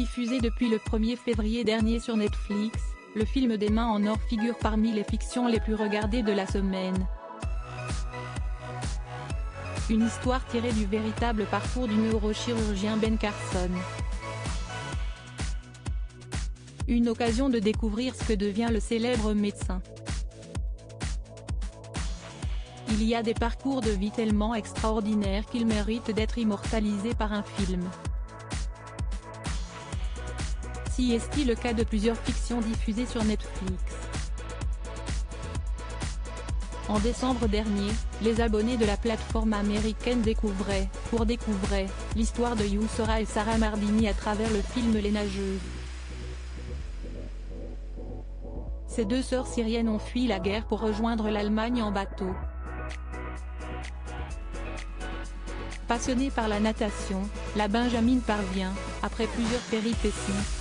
Diffusé depuis le 1er février dernier sur Netflix, le film des Mains en or figure parmi les fictions les plus regardées de la semaine. Une histoire tirée du véritable parcours du neurochirurgien Ben Carson. Une occasion de découvrir ce que devient le célèbre médecin. Il y a des parcours de vie tellement extraordinaires qu'ils méritent d'être immortalisés par un film. Si est-il le cas de plusieurs fictions diffusées sur Netflix. En décembre dernier, les abonnés de la plateforme américaine découvraient l'histoire de Yusra et Sarah Mardini à travers le film Les Nageuses. Ces deux sœurs syriennes ont fui la guerre pour rejoindre l'Allemagne en bateau. Passionnée par la natation, la Benjamine parvient, après plusieurs péripéties,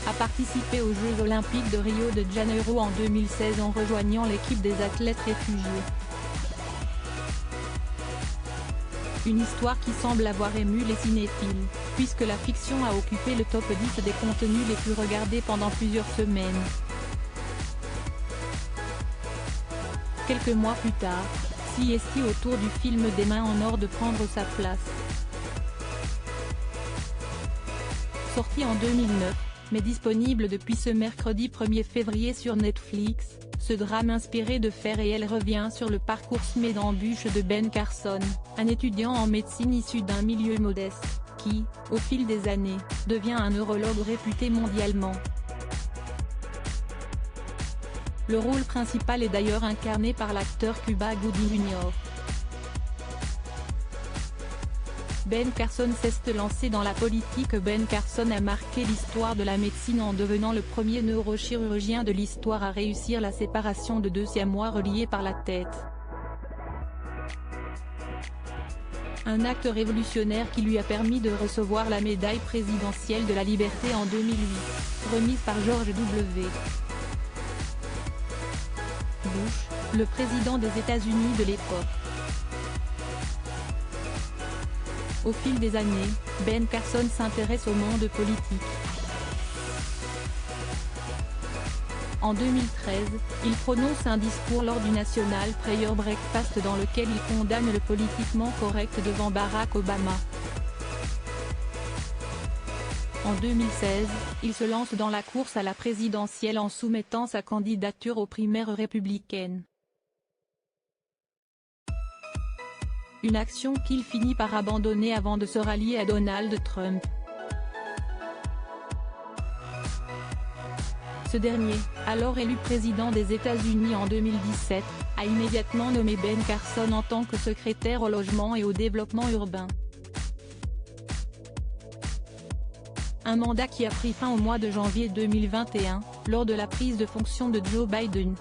à participer aux Jeux Olympiques de Rio de Janeiro en 2016 en rejoignant l'équipe des athlètes réfugiés. Une histoire qui semble avoir ému les cinéphiles, puisque la fiction a occupé le top 10 des contenus les plus regardés pendant plusieurs semaines. Quelques mois plus tard, si est-il au tour du film des Mains en or de prendre sa place. Sorti en 2009, mais disponible depuis ce mercredi 1er février sur Netflix, ce drame inspiré de faits réels revient sur le parcours semé d'embûches de Ben Carson, un étudiant en médecine issu d'un milieu modeste, qui, au fil des années, devient un neurologue réputé mondialement. Le rôle principal est d'ailleurs incarné par l'acteur Cuba Gooding Jr. Ben Carson s'est lancé dans la politique. Ben Carson a marqué l'histoire de la médecine en devenant le premier neurochirurgien de l'histoire à réussir la séparation de deux siamois reliés par la tête. Un acte révolutionnaire qui lui a permis de recevoir la médaille présidentielle de la liberté en 2008, remise par George W. Bush, le président des États-Unis de l'époque. Au fil des années, Ben Carson s'intéresse au monde politique. En 2013, il prononce un discours lors du National Prayer Breakfast dans lequel il condamne le politiquement correct devant Barack Obama. En 2016, il se lance dans la course à la présidentielle en soumettant sa candidature aux primaires républicaines. Une action qu'il finit par abandonner avant de se rallier à Donald Trump. Ce dernier, alors élu président des États-Unis en 2017, a immédiatement nommé Ben Carson en tant que secrétaire au logement et au développement urbain. Un mandat qui a pris fin au mois de janvier 2021, lors de la prise de fonction de Joe Biden.